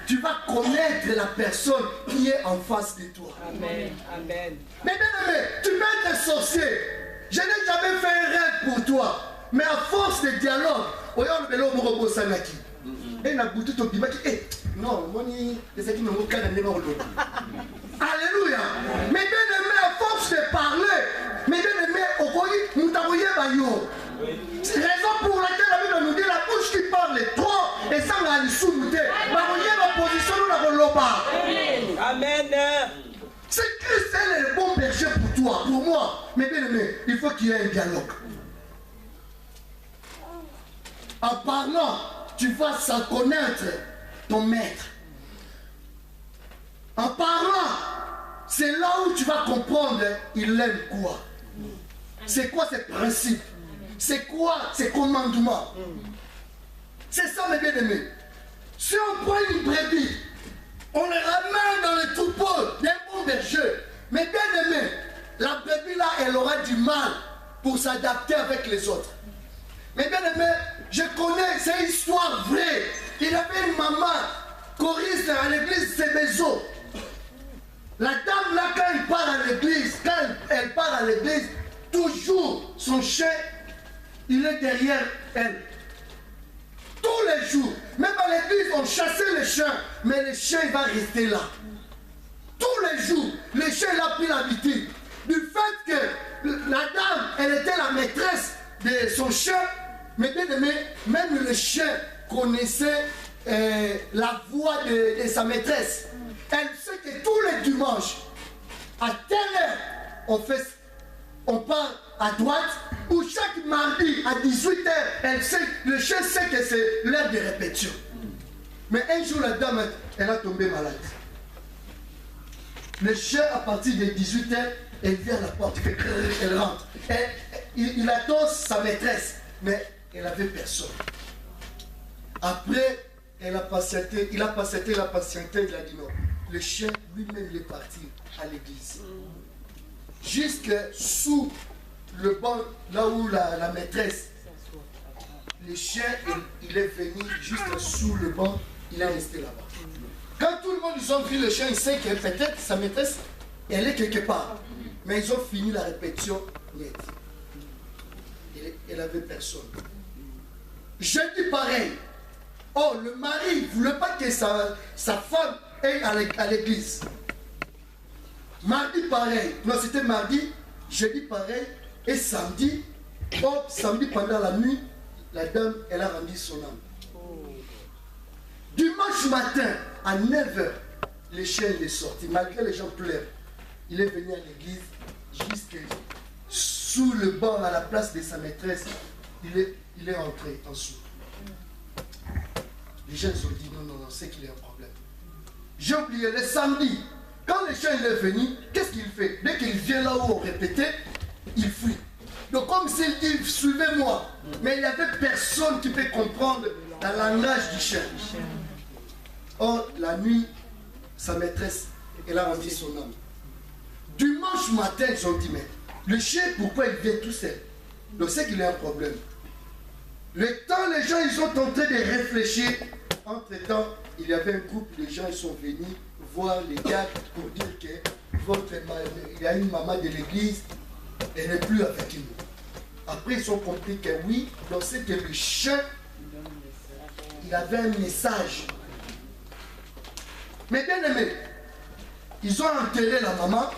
tu vas connaître la personne qui est en face de toi. Amen. Amen. Mais bien aimé, tu peux être sorcier. Je n'ai jamais fait un rêve pour toi. Mais à force de dialogue, regarde le Morobo Sanaki. Et n'a goûté ton bimaki. Non, moi, les équipes n'ont aucun année. Alléluia. Mais bien aimé, à force de parler, mais bien aimé, au Koyi, nous t'avons bayo. C'est la raison pour laquelle la Bible nous dit la bouche qui parle trop et ça n'a pas soumouté. Ma position nous la reloba. Amen. C'est Christ est le bon berger pour toi, pour moi. Mais bien aimé, il faut qu'il y ait un dialogue. En parlant, tu vas s'en connaître ton maître. En parlant, c'est là où tu vas comprendre il aime quoi. C'est quoi ses principes. C'est quoi ses commandements. C'est ça mes bien-aimés. Si on prend une brebis, on les ramène dans le troupeau d'un bon berger. Mais bien-aimés, la brebis là, elle aura du mal pour s'adapter avec les autres. Mais bien-aimés, je connais, c'est une histoire vraie. Il avait une maman choriste à l'église de Maison. La dame là, quand elle part à l'église, toujours son chien, il est derrière elle. Tous les jours, même à l'église, on chassait le chien, mais le chien il va rester là. Tous les jours, le chien il a pris l'habitude. Du fait que la dame, elle était la maîtresse de son chien, mais bien aimé, même le chien connaissait la voix de sa maîtresse. Elle sait que tous les dimanches, à telle heure, on part à droite, ou chaque mardi à 18h, le chien sait que c'est l'heure de répétition. Mais un jour, la dame, elle a tombé malade. Le chien, à partir de 18h, elle vient à la porte, elle rentre. Il attend sa maîtresse, mais elle n'avait personne. Après, il a patienté, il a dit non. Le chien lui-même il est parti à l'église. Jusque sous le banc, là où la maîtresse, le chien, il est venu juste sous le banc, il est resté là-bas. Quand tout le monde ils ont vu le chien, il sait que peut-être sa maîtresse, elle est quelque part. Mais ils ont fini la répétition net. Elle n'avait personne. Je dis pareil. Oh, le mari ne voulait pas que sa femme aille à l'église. Mardi pareil. Non, c'était mardi. Jeudi pareil. Et samedi. Oh, samedi pendant la nuit, la dame, elle a rendu son âme. Dimanche matin, à 9h, le chien est sorti. Malgré les gens pleurent. Il est venu à l'église jusque sous le banc à la place de sa maîtresse. Il est entré en dessous. Les gens ont dit non, c'est qu'il y a un problème. J'ai oublié le samedi. Quand le chien il est venu, qu'est-ce qu'il fait? Dès qu'il vient là où on répétait, il fuit. Donc comme s'il dit suivez-moi. Mais il n'y avait personne qui peut comprendre le langage du chien. Or, la nuit, sa maîtresse, elle a rendu son âme. Dimanche matin, ils ont dit mais le chien, pourquoi il vient tout seul? Donc c'est qu'il y a un problème. Le temps, les gens, ils sont en train de réfléchir. Entre-temps, il y avait un groupe de gens, ils sont venus voir les gars pour dire que il y a une maman de l'église, elle n'est plus avec nous. Après, ils ont compris que oui, donc c'est que le chien, il avait un message. Mais bien aimé, ils ont enterré la maman,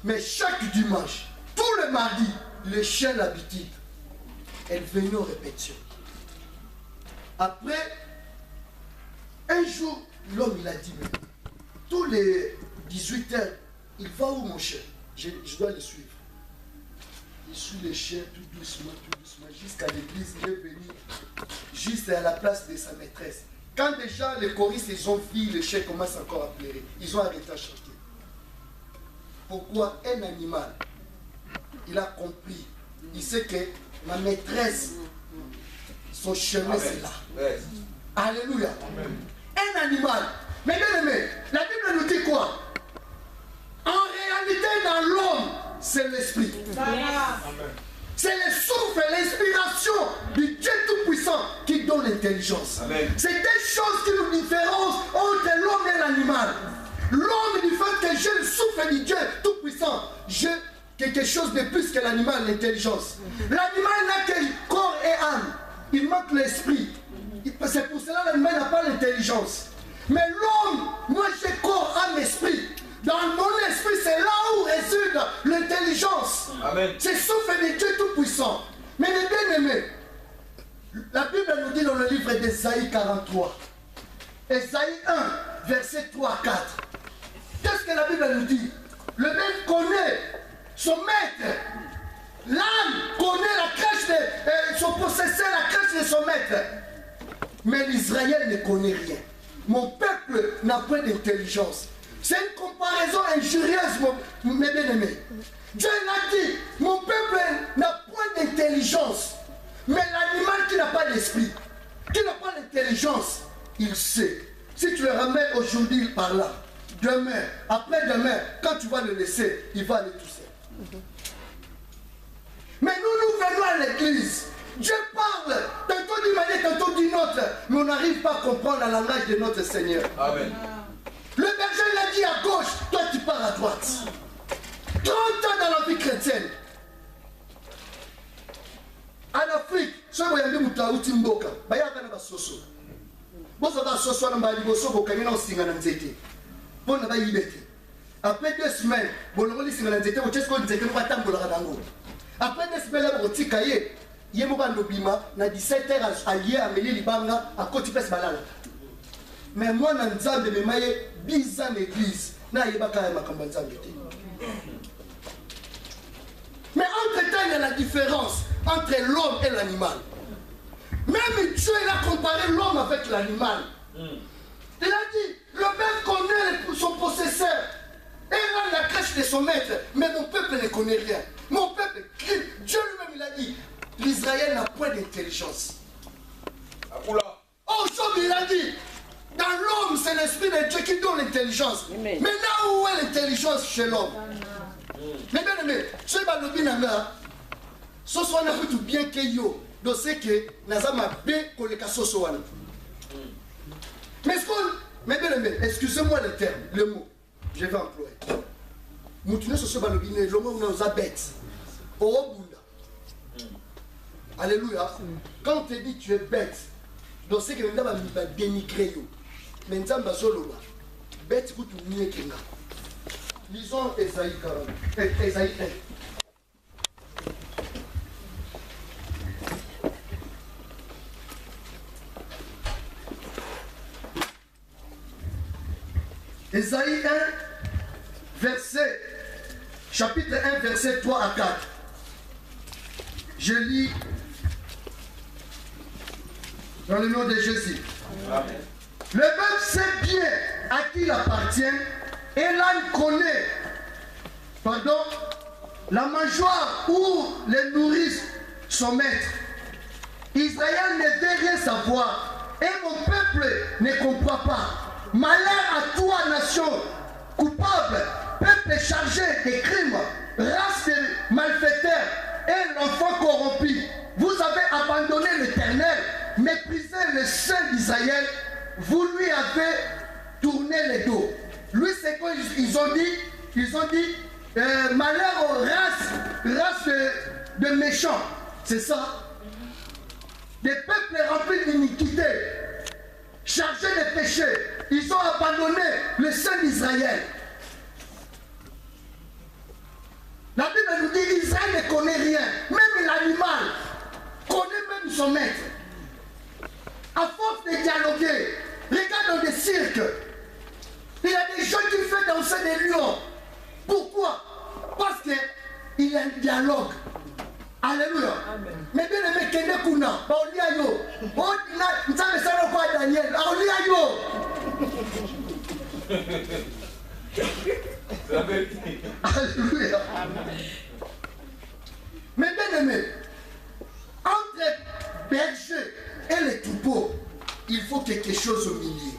mais chaque dimanche, tous les mardis, le chien l'habitude. Elle venait aux répétitions. Après, un jour, l'homme il a dit, mais tous les 18h, il va où mon chien? Je dois le suivre. Il suit le chien tout doucement, jusqu'à l'église. Il est venu juste à la place de sa maîtresse. Quand déjà les choristes ils ont vu le chien commence encore à pleurer, ils ont arrêté à chanter. Pourquoi un animal, il a compris, il sait que ma maîtresse, son chemin c'est là. Alléluia. Amen. Un animal. Mais bien aimé, la Bible nous dit quoi? En réalité, dans l'homme, c'est l'esprit. C'est le souffle, l'inspiration du Dieu Tout-Puissant qui donne l'intelligence. C'est des choses qui nous différencient entre quelque chose de plus que l'animal, l'intelligence. L'animal n'a que corps et âme. Il manque l'esprit. C'est pour cela que l'animal n'a pas l'intelligence. Mais l'homme, moi j'ai corps, âme, esprit. Dans mon esprit, c'est là où réside l'intelligence. C'est souffle de Dieu Tout-Puissant. Mais les bien-aimés, la Bible nous dit dans le livre d'Ésaïe 43, Ésaïe 1, verset 3 à 4. Qu'est-ce que la Bible nous dit? Le maître connaît son maître. L'âme connaît la crèche de son possesseur, la crèche de son maître. Mais l'Israël ne connaît rien. Mon peuple n'a pas d'intelligence. C'est une comparaison injurieuse, mes bien-aimés. Dieu l'a dit, mon peuple n'a point d'intelligence. Mais l'animal qui n'a pas d'esprit, qui n'a pas d'intelligence, il sait. Si tu le ramènes aujourd'hui par là, demain, après-demain, quand tu vas le laisser, il va aller tout seul. Mais nous venons à l'église. Dieu parle, tantôt d'une manière, tantôt d'une autre, mais on n'arrive pas à comprendre la langage de notre Seigneur. Amen. Le berger l'a dit à gauche, toi tu pars à droite. 30 ans dans la vie chrétienne. En Afrique, ceux qui ont dit que Timboka, il y a un soso. Vous avez un soso, vous avez un soso, vous avez un soso, vous avez un soso. Après 2 semaines, vous avez un soso, vous avez un soso, vous avez un soso. Après 2 semaines, vous avez un soso. Il y a un soso, na 17h à lier à Mélie Libanga, à côté de Balala. Mais moi, je suis en train de me dire l'église. Mais entre-temps, il y a la différence entre l'homme et l'animal. Même Dieu il a comparé l'homme avec l'animal. Il a dit, le maître connaît son possesseur. Et il a la crèche de son maître. Mais mon peuple ne connaît rien. Mon peuple crie. Dieu lui-même, il a dit, l'Israël n'a point d'intelligence. Aujourd'hui, il a dit, dans l'homme, c'est l'esprit de Dieu qui donne l'intelligence. Mais là où est l'intelligence chez l'homme? Mais bien aimé, je vais le dire, ce soit tout bien que yo, donc c'est que nous avons bien que ce soit. Mais est-ce qu'on, mais bien aimé, excusez-moi le terme, le mot, je vais employer. Nous ce soit le bien, le mot nous a bête. Oh Bunda. Alléluia. Quand on te dit tu es bête, donc c'est que nous avons dénigré. Mais nous avons bête pour tout nier. Lisons Ésaïe 40. Ésaïe 1. Ésaïe 1, chapitre 1, verset 3 à 4. Je lis dans le nom de Jésus. Amen. Le bœuf sait bien à qui il appartient et l'âne connaît, la mangeoire où les nourrissent son maître. Israël ne veut rien savoir et mon peuple ne comprend pas. Malheur à toi, nation coupable, peuple chargé de crimes, race de malfaiteurs et l'enfant corrompu. Vous avez abandonné l'Éternel, méprisé le Saint d'Israël, vous lui avez tourné le dos. Lui, c'est quoi ils ont dit malheur aux races de méchants. C'est ça. Des peuples remplis d'iniquité, chargés de péchés, ils ont abandonné le Saint d'Israël. La Bible nous dit Israël ne connaît rien. Même l'animal connaît même son maître. À force de dialoguer, regarde dans des cirques, il y a des gens qui font danser des lions. Pourquoi? Parce qu'il y a un dialogue. Alléluia. Amen. Mais bien aimé, Kende Kuna, Paolia yo. Oh, nous savons ça quoi Daniel. Paolia yo. Alléluia. Mais bien aimé, entre berger et les troupeaux, il faut quelque chose au milieu.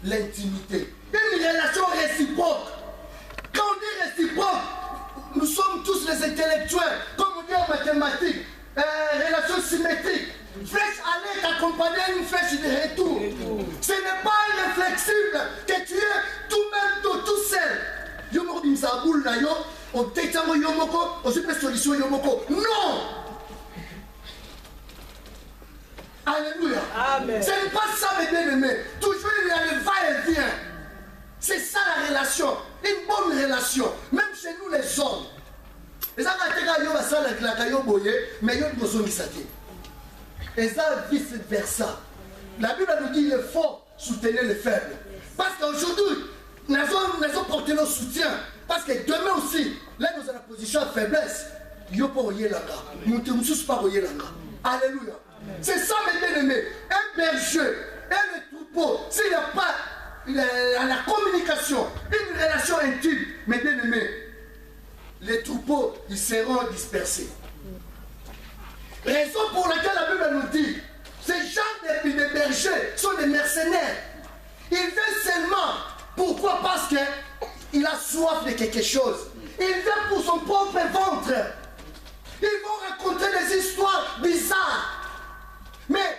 L'intimité. Une relation réciproque. Quand on dit réciproque, nous sommes tous les intellectuels. Comme on dit en mathématiques, relation symétrique. Flèche aller accompagnée d'une flèche de retour. Ce n'est pas irréflexible que tu es tout même tout seul. Je me dis ça boule là yo. otetango yomoko, ozupe solution yomoko. Non! Alléluia. Amen. Ce n'est pas ça, mes bien-aimés. Toujours il y a le va-et-vient. C'est ça la relation. Une bonne relation. Même chez nous les hommes. Les gens mais ils ont et ça vice-versa. La Bible nous dit qu'il faut soutenir les faibles. Parce qu'aujourd'hui, nous avons porté nos soutiens. Parce que demain aussi, là nous sommes dans la position de faiblesse. Alléluia. C'est ça, mes bien-aimés. Un berger et le troupeau, s'il n'y a pas la communication, une relation intime, mes bien-aimés, les troupeaux, ils seront dispersés. Raison pour laquelle la Bible nous dit, ces gens de bergers sont des mercenaires. Ils viennent seulement, pourquoi? Parce qu'il a soif de quelque chose. Il vient pour son propre ventre. Ils vont raconter des histoires bizarres. Mais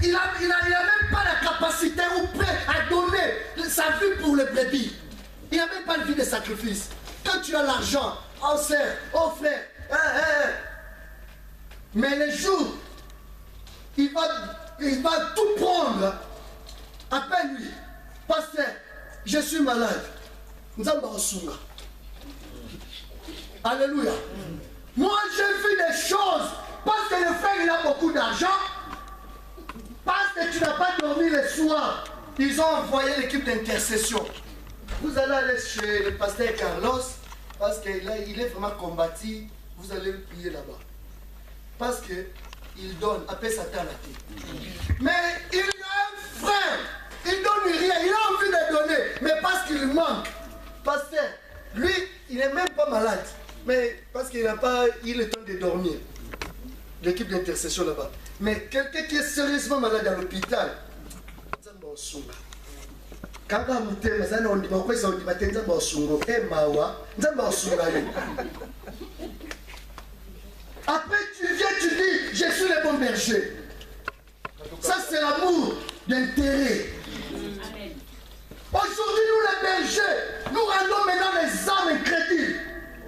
il n'a même pas la capacité ou prêt à donner sa vie pour les brebis. Il n'a même pas de vie de sacrifice. Quand tu as l'argent, oh sœur, oh frère, mais le jour, il va tout prendre. Appelle-lui, pasteur, je suis malade. Alléluia. Moi, j'ai vu des choses. Parce que le frère, il a beaucoup d'argent. Parce que tu n'as pas dormi le soir. Ils ont envoyé l'équipe d'intercession. Vous allez aller chez le pasteur Carlos. Parce qu'il est vraiment combattu. Vous allez le prier là-bas. Parce qu'il donne. Après Satan la tête. Mais il y a un frère. Il donne rien. Il a envie de donner. Mais parce qu'il manque. Pasteur, lui, il n'est même pas malade. Mais parce qu'il n'a pas eu le temps de dormir. L'équipe d'intercession là-bas. Mais quelqu'un qui est sérieusement malade à l'hôpital, après tu viens, tu dis, je suis le bon berger. Ça c'est l'amour d'intérêt. Aujourd'hui nous les bergers, nous rendons maintenant les âmes incrédules.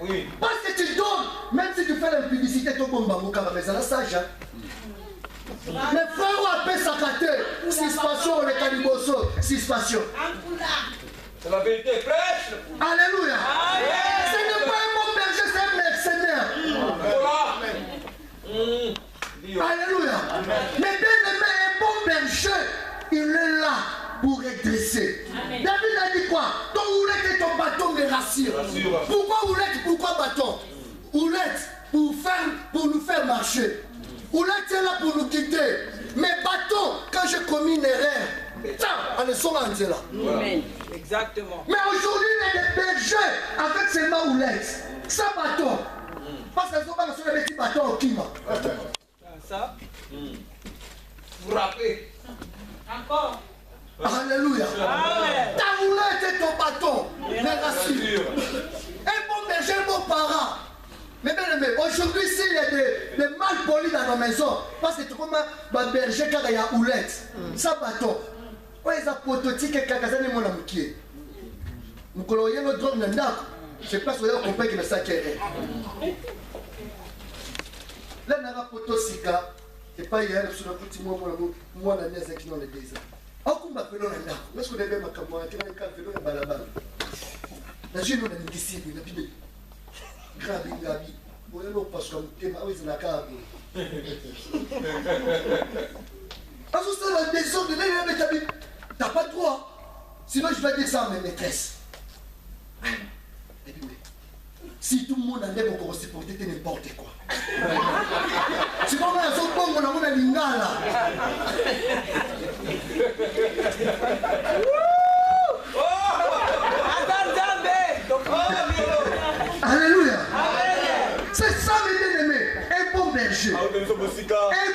Oui. Parce que tu donnes, même si tu fais la publicité, tu vas mais ça la sage. Mais frère, on appelle ça caté. Suspension, le caliboso, suspension. C'est la vérité fraîche. Alléluia. Ce n'est pas un bon berger, c'est un mercenaire. Alléluia. Mais bien aimé, un bon berger, il est là pour redresser. David a dit quoi? Ton houlette et ton bâton me rassurent. Pourquoi houlette? Pourquoi bâton? Houlette pour nous faire marcher. Houlette est là pour nous quitter. Mais bâton, quand j'ai commis une erreur, on est sur là. Exactement. Mais aujourd'hui, il y a des bergers avec seulement houlette. Ça bâton. Parce qu'ils sont pas sur les petits bâtons au Kima. Ça? Vous rappelez? Encore? Alléluia. Amen. Ta houlette et ton bâton me rassurent. Un bon berger, un bon parent. Mais bien aimé, aujourd'hui, s'il y a des mal polis dans nos maisons, parce que tu comme un berger quand il y a houlette, ça bâton. Quand ils ont prototype, quelqu'un qui a mon amitié. Nous colorions notre drogue dans le nord. Je ne sais pas si vous avez compris que c'est ça qui est. Là, on a un poteau sika. Et pas hier, sur le petit moi, la nièce qui n'en est déjà. On combat le nord. Mais ce qu'on a vu, ma camarade, qui a fait le balabal. La jeune, on a une disciple, la Bible. Gabi, Gabi. Vous avez pas comme thème, ah oui, c'est la Gabi. Parce que c'est la désordre de l'air, mais Gabi, t'as pas le droit. Sinon, je vais dire ça à mes maîtresses. Et puis, si tout le monde allait encore se porter n'importe quoi. C'est pas mal, c'est bon, on a l'ingala. Alléluia. C'est ça, mes bien-aimés. Un bon berger, un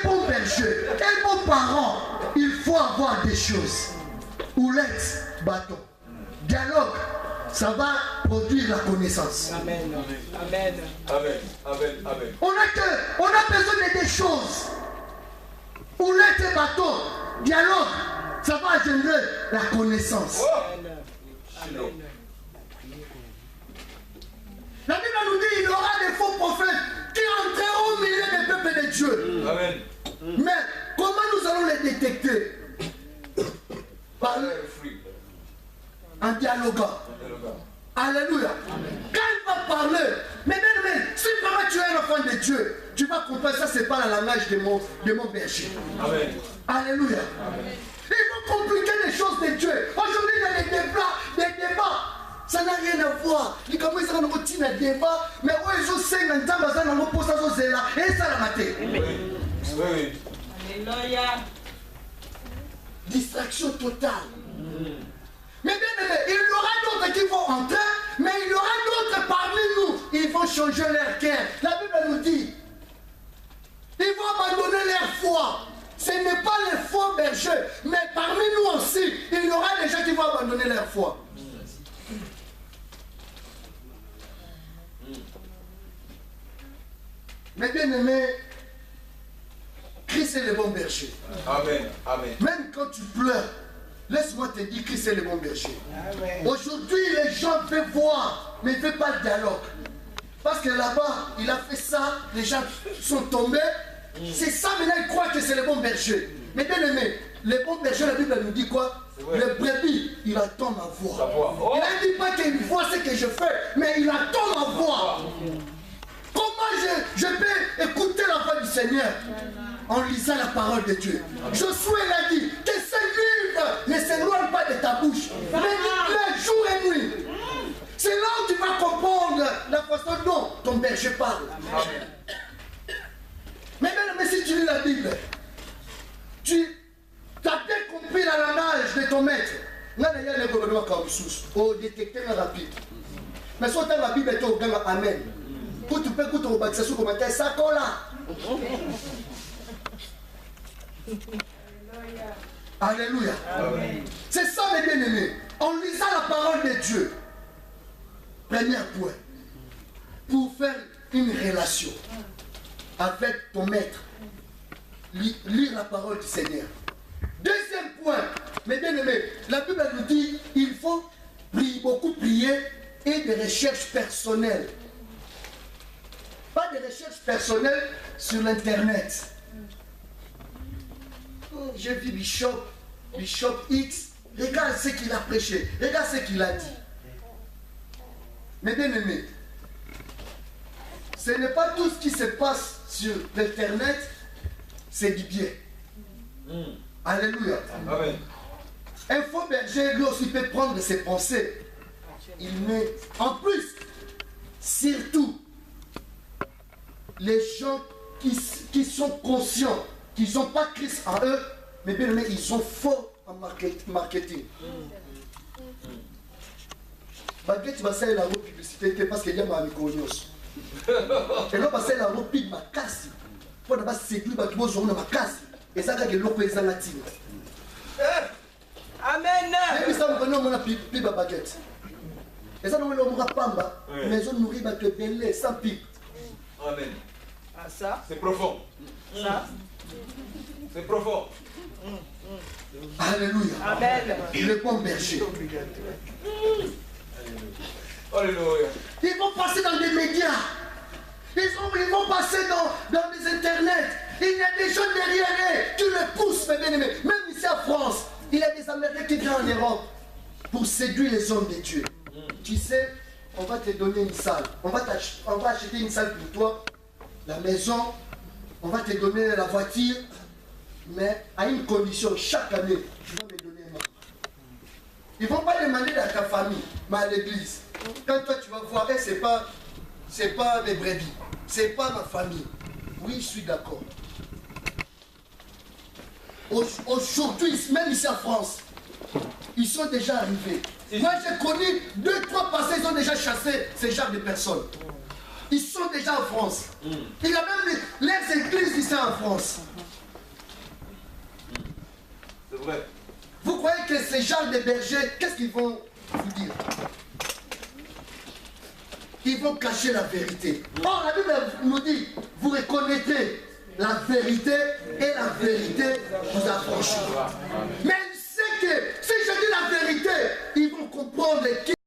bon berger, un bon parent, il faut avoir des choses. Houlette, bâton. Dialogue, ça va produire la connaissance. Amen. Amen. Amen. Amen. Amen. On a besoin de des choses. Houlette et bâton, dialogue, ça va générer la connaissance. Amen. La Bible nous Dieu. Amen. Mais comment nous allons les détecter? Par en dialoguant. Alléluia. Quand il va parler, mais bien, si vraiment tu es un enfant de Dieu, tu vas comprendre ça, c'est pas la langage de mon berger. Amen. Alléluia. Il faut compliquer les choses de Dieu. Aujourd'hui, il y a des débats. Ça n'a rien à voir. Il commence à nous un débat, mais où ils ont 50 ans, ils ont posé ça zéla et ça la maté. Oui. Alléluia. Distraction totale. Mais bien aimé, il y aura d'autres qui vont entrer, mais il y aura d'autres parmi nous. Ils vont changer leur cœur. La Bible nous dit, ils vont abandonner leur foi. Ce n'est pas les faux bergers, mais parmi nous aussi, il y aura des gens qui vont abandonner leur foi. Mais bien aimé, Christ est le bon berger. Amen. Amen. Même quand tu pleures, laisse-moi te dire Christ est le bon berger. Aujourd'hui, les gens veulent voir, mais ils ne veulent pas le dialogue. Parce que là-bas, il a fait ça, les gens sont tombés. C'est ça, maintenant, ils croient que c'est le bon berger. Mais bien aimé, le bon berger, la Bible nous dit quoi? Le brebis, il attend ma voix. Oh. Il ne dit pas qu'il voit ce que je fais, mais il attend ma voix. Comment je peux écouter la voix du Seigneur? En lisant la parole de Dieu. Josué l'a dit, que ce livre ne s'éloigne pas de ta bouche, mais dis-le jour et nuit. C'est là où tu vas comprendre la façon dont ton berger parle. Mais même si tu lis la Bible, tu as bien compris la langage de ton maître. Là, il y a le gouvernement au détecteur rapide. Mais si on a la Bible, tu as Amen. Quand tu peux écouter au baptême, tu commentaire, ça colle là. Alléluia. C'est ça, mes bien-aimés. En lisant la parole de Dieu, premier point, pour faire une relation avec ton maître, lire la parole du Seigneur. Deuxième point, mes bien-aimés, la Bible nous dit il faut beaucoup prier et des recherches personnelles. Pas de recherches personnelles sur l'internet. J'ai vu Bishop X, regarde ce qu'il a prêché, regarde ce qu'il a dit. Mais bien aimé, ce n'est pas tout ce qui se passe sur l'internet, c'est du bien. Alléluia. Amen. Un faux berger, lui aussi, peut prendre ses pensées. Il met, en plus, surtout, les gens qui sont conscients, qui n'ont pas Christ en eux, mais bien aimé, ils sont forts en marketing. Baguette, tu vas faire la roue publicité parce qu'il y a ma micro-nios. Et là, passer la roue pig ma casse. Pour ne pas séduire ma kibo sur ma casse. Et ça, c'est que l'eau pèse dans la tine. Amen. Et puis ça, on va nous pig ma baguette. Et ça, on va nous pamba. Mais on nourrit ma belé sans pipe. Amen. Ah, ça. C'est profond. Ça. C'est profond. Alléluia. Amen. Le bon berger. Alléluia. Ils vont passer dans des médias. Ils vont passer dans des internets. Il y a des gens derrière eux. Tu les pousses, mes bien-aimés. Même ici en France, il y a des Américains qui viennent en Europe pour séduire les hommes de Dieu. Tu sais, on va te donner une salle. On va acheter une salle pour toi. La maison, on va te donner la voiture. Mais à une condition, chaque année, tu vas me donner un membre. Ils ne vont pas demander à ta famille, mais à l'église. Quand toi tu vas voir, c'est pas mes brebis, c'est pas ma famille. Oui, je suis d'accord. Aujourd'hui, même ici en France, ils sont déjà arrivés. Moi, j'ai connu 2-3 passés, ils ont déjà chassé ces genres de personnes. Ils sont déjà en France. Il y a même les églises ici en France. C'est vrai. Vous croyez que ces gens de bergers, qu'est-ce qu'ils vont vous dire? Ils vont cacher la vérité. Or, la Bible nous dit, vous reconnaîtrez la vérité et la vérité vous affranchira. Mais il sait que si je dis la vérité, ils vont comprendre qui